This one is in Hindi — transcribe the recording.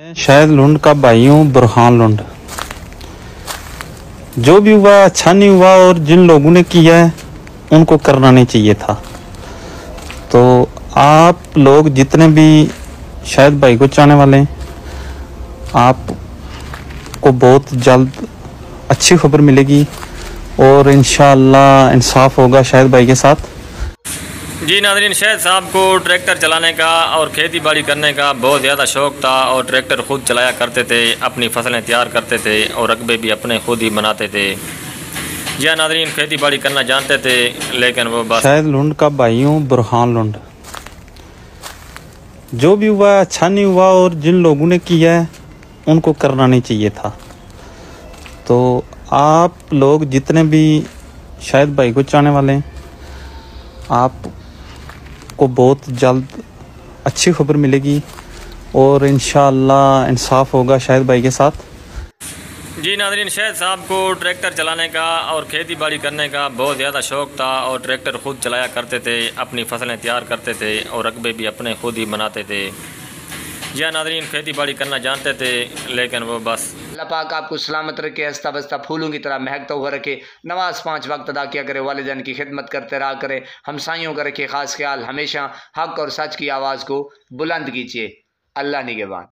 शायद लुंड का भाई हूँ बुरहान लुंड। जो भी हुआ अच्छा नहीं हुआ और जिन लोगों ने किया है उनको करना नहीं चाहिए था। तो आप लोग जितने भी शायद भाई को चाहने वाले हैं, आपको बहुत जल्द अच्छी खबर मिलेगी और इंशाअल्लाह इंसाफ होगा शायद भाई के साथ। जी नाज़रीन, शाहिद साहब को ट्रैक्टर चलाने का और खेती बाड़ी करने का बहुत ज़्यादा शौक़ था और ट्रैक्टर खुद चलाया करते थे, अपनी फसलें तैयार करते थे और रकबे भी अपने खुद ही बनाते थे। जी हाँ नाज़रीन, खेती बाड़ी करना जानते थे लेकिन वो बस शायद लुंड का भाई हूँ बुरहान लुंड। जो भी हुआ अच्छा नहीं हुआ और जिन लोगों ने किया है उनको करना नहीं चाहिए था। तो आप लोग जितने भी शायद भाई को चाहने वाले हैं, आपको बहुत जल्द अच्छी खबर मिलेगी और इंशाअल्लाह इंसाफ होगा शायद भाई के साथ। जी नाज़रीन, शाहिद साहब को ट्रैक्टर चलाने का और खेती बाड़ी करने का बहुत ज़्यादा शौक़ था और ट्रैक्टर खुद चलाया करते थे, अपनी फसलें तैयार करते थे और रकबे भी अपने खुद ही बनाते थे। जी हाँ नाज़रीन, खेती बाड़ी करना जानते थे लेकिन वो बस अल्लाह पाक आपको सलामत रखे, हंसता बसता फूलों की तरह महकता हुआ रखे, नमाज 5 वक्त अदा किया करे, वालिदैन की खिदमत करते रहा करे, हमसाइयों का रखे खास ख्याल, हमेशा हक और सच की आवाज़ को बुलंद कीजिए। अल्लाह निगहबान।